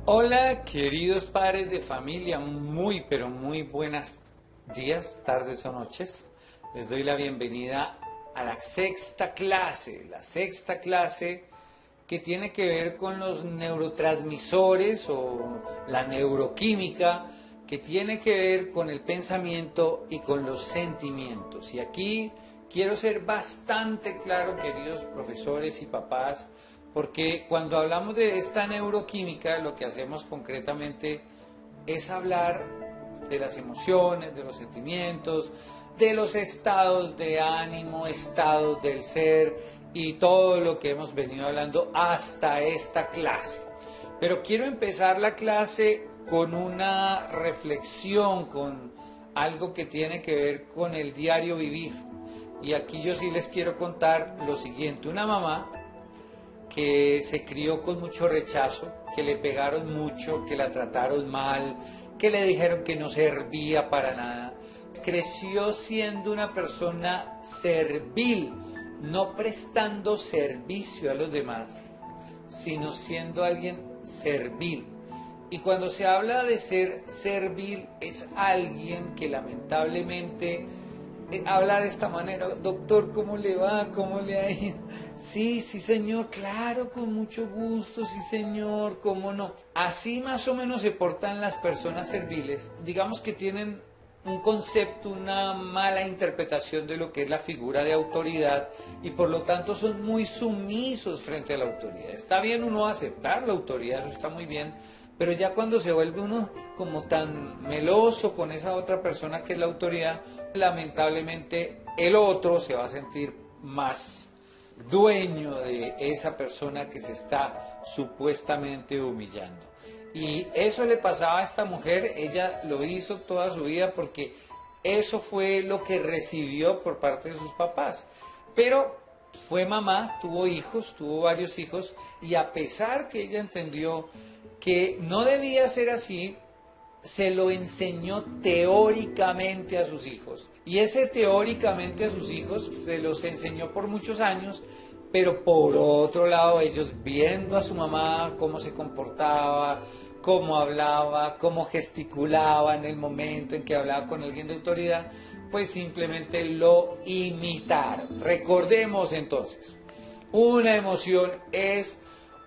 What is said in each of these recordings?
Hola, queridos padres de familia, muy pero muy buenos días, tardes o noches. Les doy la bienvenida a la sexta clase que tiene que ver con los neurotransmisores o la neuroquímica, que tiene que ver con el pensamiento y con los sentimientos. Y aquí quiero ser bastante claro, queridos profesores y papás, porque cuando hablamos de esta neuroquímica, lo que hacemos concretamente es hablar de las emociones, de los sentimientos, de los estados de ánimo, estados del ser y todo lo que hemos venido hablando hasta esta clase. Pero quiero empezar la clase con una reflexión, con algo que tiene que ver con el diario vivir. Y aquí yo sí les quiero contar lo siguiente. Una mamá que se crió con mucho rechazo, que le pegaron mucho, que la trataron mal, que le dijeron que no servía para nada. Creció siendo una persona servil, no prestando servicio a los demás, sino siendo alguien servil. Y cuando se habla de ser servil, es alguien que lamentablemente habla de esta manera: doctor, ¿cómo le va? ¿Cómo le ha ido? Sí, sí señor, claro, con mucho gusto, sí señor, ¿cómo no? Así más o menos se portan las personas serviles. Digamos que tienen un concepto, una mala interpretación de lo que es la figura de autoridad y por lo tanto son muy sumisos frente a la autoridad. Está bien uno aceptar la autoridad, eso está muy bien, pero ya cuando se vuelve uno como tan meloso con esa otra persona que es la autoridad, lamentablemente el otro se va a sentir más dueño de esa persona que se está supuestamente humillando. Y eso le pasaba a esta mujer. Ella lo hizo toda su vida porque eso fue lo que recibió por parte de sus papás. Pero fue mamá, tuvo varios hijos, y a pesar que ella entendió que no debía ser así, se lo enseñó teóricamente a sus hijos. Y ese teóricamente a sus hijos se los enseñó por muchos años, pero por otro lado ellos, viendo a su mamá cómo se comportaba, cómo hablaba, cómo gesticulaba en el momento en que hablaba con alguien de autoridad, pues simplemente lo imitaron. Recordemos entonces, una emoción es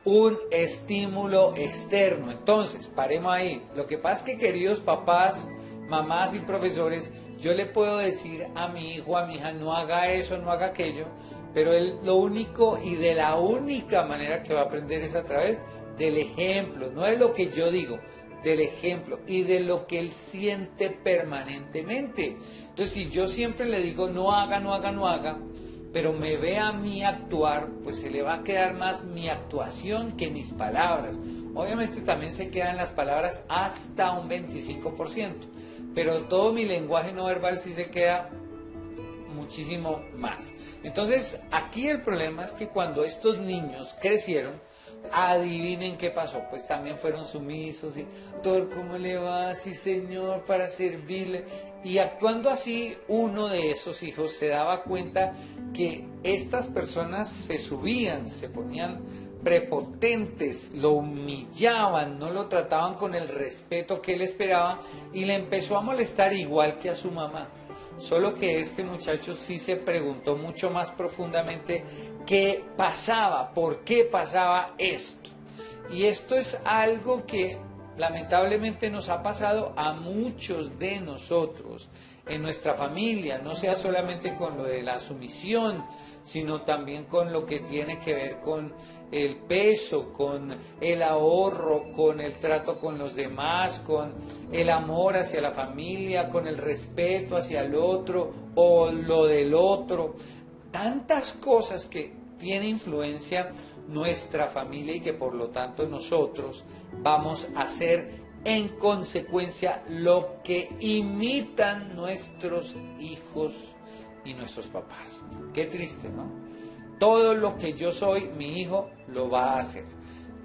un estímulo externo. Entonces, paremos ahí. Lo que pasa es que, queridos papás, mamás y profesores, yo le puedo decir a mi hijo, a mi hija, no haga eso, no haga aquello, pero él lo único y de la única manera que va a aprender es a través del ejemplo, no de lo que yo digo, del ejemplo y de lo que él siente permanentemente. Entonces, si yo siempre le digo no haga, no haga, no haga, pero me ve a mí actuar, pues se le va a quedar más mi actuación que mis palabras. Obviamente también se quedan las palabras hasta un 25%, pero todo mi lenguaje no verbal sí se queda muchísimo más. Entonces, aquí el problema es que cuando estos niños crecieron, adivinen qué pasó, pues también fueron sumisos y, doctor, ¿cómo le va? Sí señor, para servirle. Y actuando así, uno de esos hijos se daba cuenta que estas personas se subían, se ponían prepotentes, lo humillaban, no lo trataban con el respeto que él esperaba y le empezó a molestar igual que a su mamá. Solo que este muchacho sí se preguntó mucho más profundamente qué pasaba, por qué pasaba esto. Y esto es algo que lamentablemente nos ha pasado a muchos de nosotros en nuestra familia, no sea solamente con lo de la sumisión, sino también con lo que tiene que ver con el peso, con el ahorro, con el trato con los demás, con el amor hacia la familia, con el respeto hacia el otro o lo del otro. Tantas cosas que tiene influencia nuestra familia y que por lo tanto nosotros vamos a hacer en consecuencia lo que imitan nuestros hijos y nuestros papás. Qué triste, ¿no? Todo lo que yo soy, mi hijo lo va a hacer.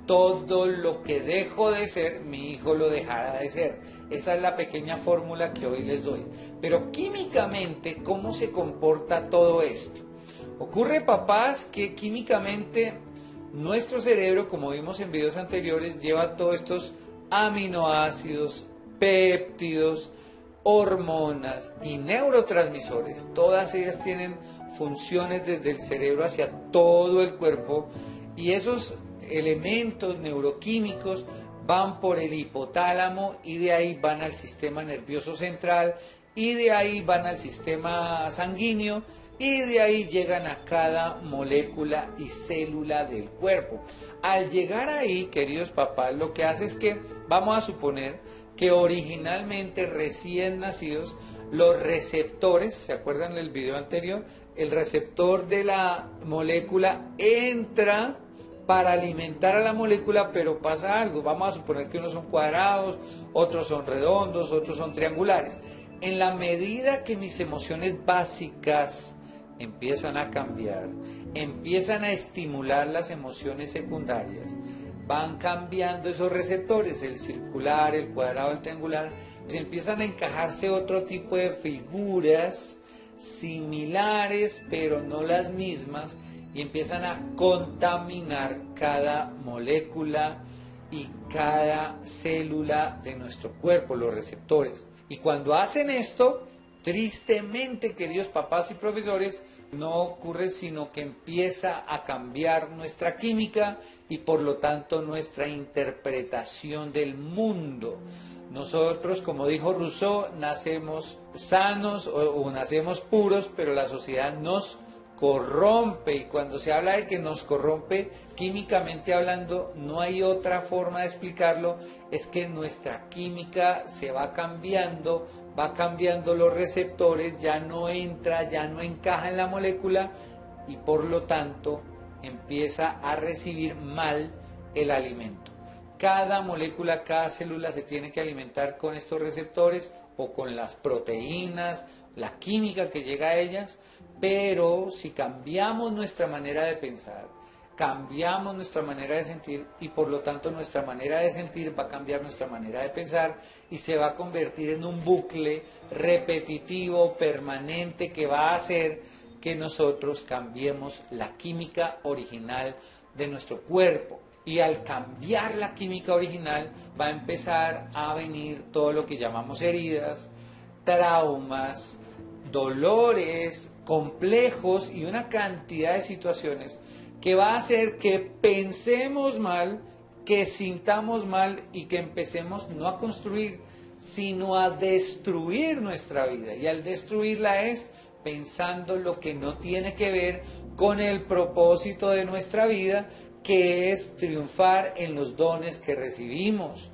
Todo lo que dejo de ser, mi hijo lo dejará de ser. Esa es la pequeña fórmula que hoy les doy. Pero químicamente, ¿cómo se comporta todo esto? Ocurre, papás, que químicamente nuestro cerebro, como vimos en videos anteriores, lleva todos estos aminoácidos, péptidos, hormonas y neurotransmisores. Todas ellas tienen funciones desde el cerebro hacia todo el cuerpo, y esos elementos neuroquímicos van por el hipotálamo y de ahí van al sistema nervioso central y de ahí van al sistema sanguíneo y de ahí llegan a cada molécula y célula del cuerpo. Al llegar ahí, queridos papás, lo que hace es que, vamos a suponer que originalmente recién nacidos, los receptores, ¿se acuerdan del video anterior? El receptor de la molécula entra para alimentar a la molécula, pero pasa algo. Vamos a suponer que unos son cuadrados, otros son redondos, otros son triangulares. En la medida que mis emociones básicas empiezan a cambiar, empiezan a estimular las emociones secundarias, van cambiando esos receptores, el circular, el cuadrado, el triangular, se empiezan a encajarse otro tipo de figuras similares, pero no las mismas, y empiezan a contaminar cada molécula y cada célula de nuestro cuerpo, los receptores. Y cuando hacen esto, tristemente, queridos papás y profesores, no ocurre sino que empieza a cambiar nuestra química y por lo tanto nuestra interpretación del mundo. Nosotros, como dijo Rousseau, nacemos sanos o nacemos puros, pero la sociedad nos corrompe, y cuando se habla de que nos corrompe químicamente hablando, no hay otra forma de explicarlo, es que nuestra química se va cambiando los receptores, ya no entra, ya no encaja en la molécula y por lo tanto empieza a recibir mal el alimento. Cada molécula, cada célula se tiene que alimentar con estos receptores o con las proteínas, la química que llega a ellas, pero si cambiamos nuestra manera de pensar, cambiamos nuestra manera de sentir y por lo tanto nuestra manera de sentir va a cambiar nuestra manera de pensar y se va a convertir en un bucle repetitivo, permanente, que va a hacer que nosotros cambiemos la química original de nuestro cuerpo. Y al cambiar la química original va a empezar a venir todo lo que llamamos heridas, traumas, dolores complejos y una cantidad de situaciones que va a hacer que pensemos mal, que sintamos mal y que empecemos no a construir, sino a destruir nuestra vida. Y al destruirla es pensando lo que no tiene que ver con el propósito de nuestra vida, que es triunfar en los dones que recibimos.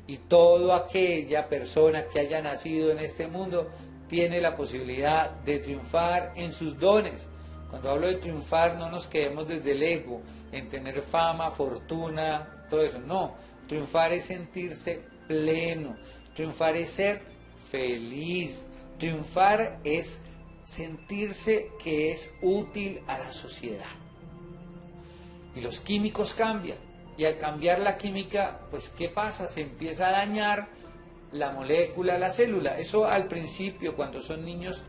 Y toda aquella persona que haya nacido en este mundo tiene la posibilidad de triunfar en sus dones. Cuando hablo de triunfar, no nos quedemos desde el ego, en tener fama, fortuna, todo eso. No, triunfar es sentirse pleno, triunfar es ser feliz, triunfar es sentirse que es útil a la sociedad. Y los químicos cambian, y al cambiar la química, pues ¿qué pasa? Se empieza a dañar la molécula, la célula. Eso al principio, cuando son niños,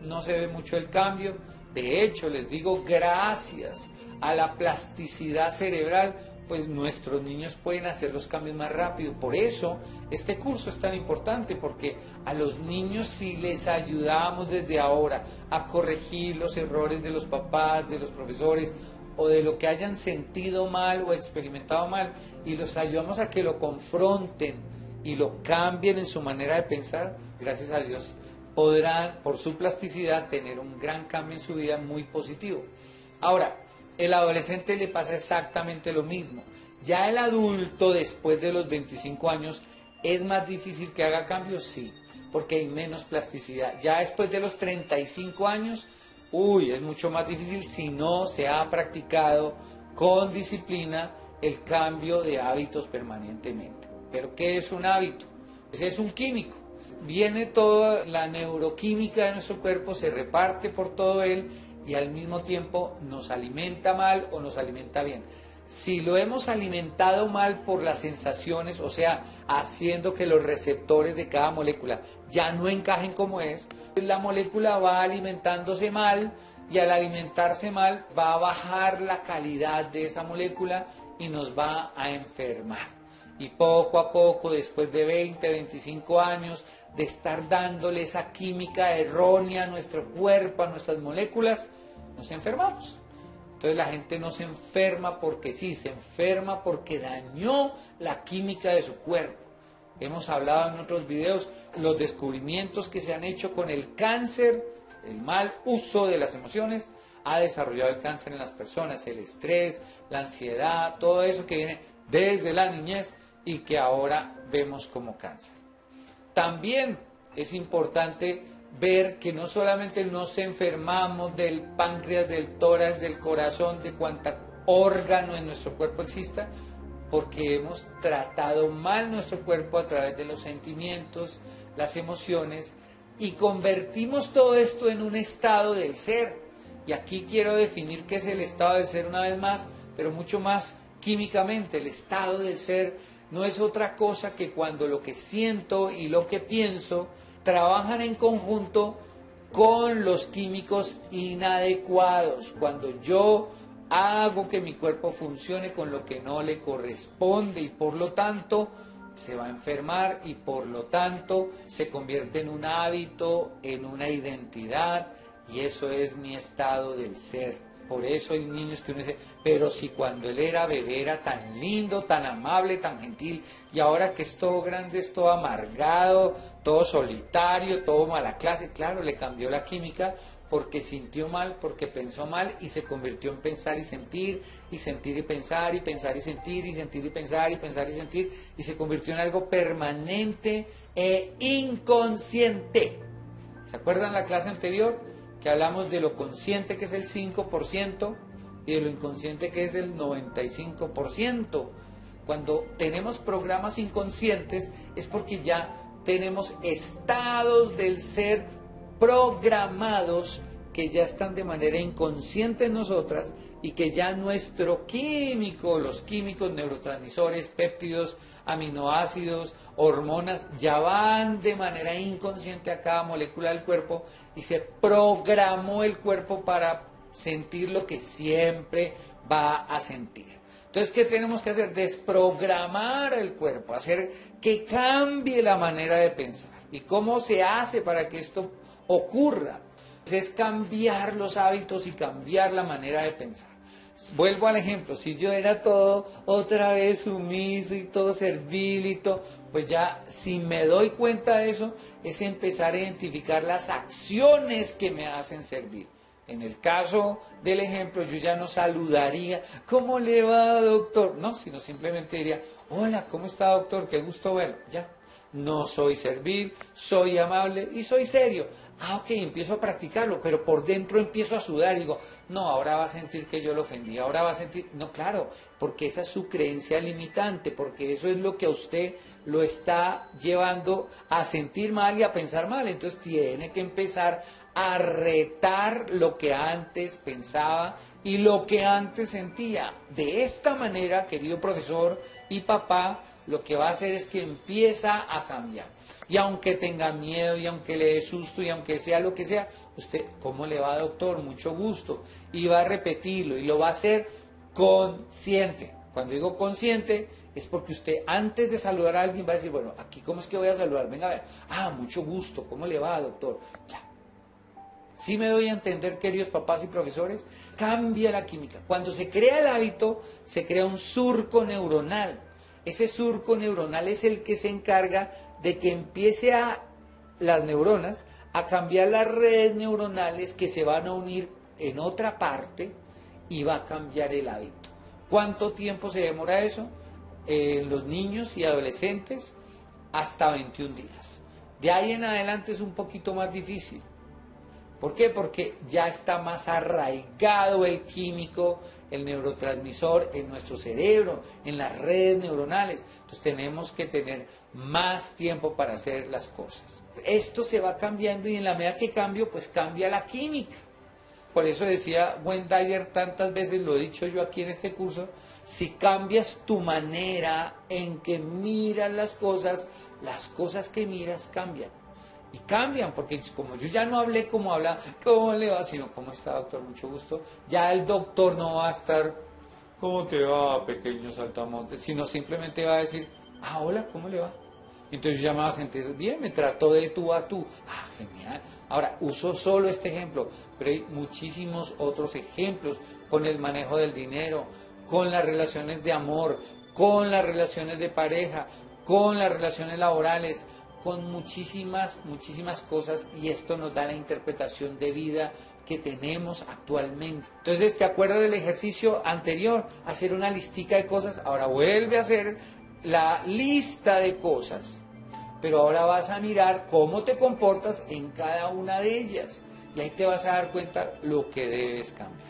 no se ve mucho el cambio. De hecho, les digo, gracias a la plasticidad cerebral, pues nuestros niños pueden hacer los cambios más rápido. Por eso este curso es tan importante, porque a los niños, si les ayudamos desde ahora a corregir los errores de los papás, de los profesores, o de lo que hayan sentido mal o experimentado mal, y los ayudamos a que lo confronten y lo cambien en su manera de pensar, gracias a Dios podrán, por su plasticidad, tener un gran cambio en su vida muy positivo. Ahora, el adolescente le pasa exactamente lo mismo. Ya el adulto, después de los 25 años, ¿es más difícil que haga cambios? Sí, porque hay menos plasticidad. Ya después de los 35 años, es mucho más difícil si no se ha practicado con disciplina el cambio de hábitos permanentemente. ¿Pero qué es un hábito? Pues es un químico. Viene toda la neuroquímica de nuestro cuerpo, se reparte por todo él y al mismo tiempo nos alimenta mal o nos alimenta bien. Si lo hemos alimentado mal por las sensaciones, o sea, haciendo que los receptores de cada molécula ya no encajen como es, la molécula va alimentándose mal y al alimentarse mal va a bajar la calidad de esa molécula y nos va a enfermar. Y poco a poco, después de 20, 25 años de estar dándole esa química errónea a nuestro cuerpo, a nuestras moléculas, nos enfermamos. Entonces la gente no se enferma porque sí, se enferma porque dañó la química de su cuerpo. Hemos hablado en otros videos los descubrimientos que se han hecho con el cáncer, el mal uso de las emociones ha desarrollado el cáncer en las personas, el estrés, la ansiedad, todo eso que viene desde la niñez y que ahora vemos como cáncer. También es importante ver que no solamente nos enfermamos del páncreas, del tórax, del corazón, de cuánto órgano en nuestro cuerpo exista, porque hemos tratado mal nuestro cuerpo a través de los sentimientos, las emociones, y convertimos todo esto en un estado del ser. Y aquí quiero definir qué es el estado del ser una vez más, pero mucho más químicamente. El estado del ser no es otra cosa que cuando lo que siento y lo que pienso trabajan en conjunto con los químicos inadecuados. Cuando yo hago que mi cuerpo funcione con lo que no le corresponde y por lo tanto se va a enfermar y por lo tanto se convierte en un hábito, en una identidad, y eso es mi estado del ser. Por eso hay niños que uno dice, pero si cuando él era bebé era tan lindo, tan amable, tan gentil, y ahora que es todo grande, es todo amargado, todo solitario, todo mala clase. Claro, le cambió la química porque sintió mal, porque pensó mal y se convirtió en pensar y sentir y pensar y pensar y sentir y sentir y pensar y pensar y sentir, y se convirtió en algo permanente e inconsciente. ¿Se acuerdan la clase anterior que hablamos de lo consciente, que es el 5%, y de lo inconsciente, que es el 95%? Cuando tenemos programas inconscientes es porque ya tenemos estados del ser programados que ya están de manera inconsciente en nosotras y que ya nuestro químico, los químicos, neurotransmisores, péptidos, aminoácidos, hormonas, ya van de manera inconsciente a cada molécula del cuerpo y se programó el cuerpo para sentir lo que siempre va a sentir. Entonces, ¿qué tenemos que hacer? Desprogramar el cuerpo, hacer que cambie la manera de pensar. ¿Y cómo se hace para que esto ocurra? Es cambiar los hábitos y cambiar la manera de pensar. Vuelvo al ejemplo, si yo era todo otra vez sumiso y todo servil y todo, pues ya si me doy cuenta de eso, es empezar a identificar las acciones que me hacen servir. En el caso del ejemplo, yo ya no saludaría, ¿cómo le va, doctor? No, sino simplemente diría, hola, ¿cómo está, doctor? Qué gusto verlo. Ya, no soy servil, soy amable y soy serio. Ah, ok, empiezo a practicarlo, pero por dentro empiezo a sudar y digo, no, ahora va a sentir que yo lo ofendí, ahora va a sentir... No, claro, porque esa es su creencia limitante, porque eso es lo que a usted lo está llevando a sentir mal y a pensar mal. Entonces tiene que empezar a retar lo que antes pensaba y lo que antes sentía. De esta manera, querido profesor y papá, lo que va a hacer es que empieza a cambiar. Y aunque tenga miedo, y aunque le dé susto, y aunque sea lo que sea, usted, ¿cómo le va, doctor? Mucho gusto. Y va a repetirlo, y lo va a hacer consciente. Cuando digo consciente, es porque usted antes de saludar a alguien va a decir, bueno, aquí ¿cómo es que voy a saludar? Venga a ver, ah, mucho gusto, ¿cómo le va, doctor? Ya. ¿Sí me doy a entender, queridos papás y profesores? Cambia la química. Cuando se crea el hábito, se crea un surco neuronal. Ese surco neuronal es el que se encarga de que empiece a las neuronas a cambiar las redes neuronales que se van a unir en otra parte y va a cambiar el hábito. ¿Cuánto tiempo se demora eso? En los niños y adolescentes, hasta 21 días. De ahí en adelante es un poquito más difícil. ¿Por qué? Porque ya está más arraigado el químico, el neurotransmisor en nuestro cerebro, en las redes neuronales. Entonces tenemos que tener más tiempo para hacer las cosas. Esto se va cambiando y en la medida que cambio, pues cambia la química. Por eso decía Wayne Dyer tantas veces, lo he dicho yo aquí en este curso, si cambias tu manera en que miras las cosas que miras cambian. Y cambian, porque como yo ya no hablé como habla, ¿cómo le va? Sino, ¿cómo está, doctor? Mucho gusto. Ya el doctor no va a estar, ¿cómo te va, pequeño saltamontes? Sino simplemente va a decir, Ah, hola, ¿cómo le va? Entonces ya me va a sentir bien, me trató de tú a tú. Ah, genial. Ahora, uso solo este ejemplo, pero hay muchísimos otros ejemplos con el manejo del dinero, con las relaciones de amor, con las relaciones de pareja, con las relaciones laborales, con muchísimas cosas, y esto nos da la interpretación de vida que tenemos actualmente. Entonces, ¿te acuerdas del ejercicio anterior? Hacer una listica de cosas, ahora vuelve a hacer la lista de cosas, pero ahora vas a mirar cómo te comportas en cada una de ellas, y ahí te vas a dar cuenta lo que debes cambiar.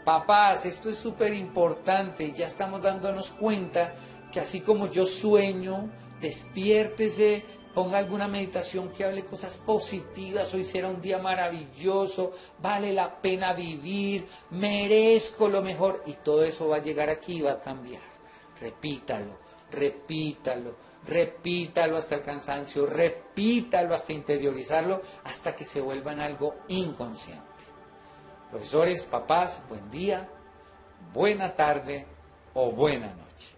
Papás, esto es súper importante, ya estamos dándonos cuenta que así como yo sueño, despiértese, ponga alguna meditación que hable cosas positivas, hoy será un día maravilloso, vale la pena vivir, merezco lo mejor, y todo eso va a llegar aquí y va a cambiar. Repítalo, repítalo, repítalo hasta el cansancio, repítalo hasta interiorizarlo, hasta que se vuelva en algo inconsciente. Profesores, papás, buen día, buena tarde o buena noche.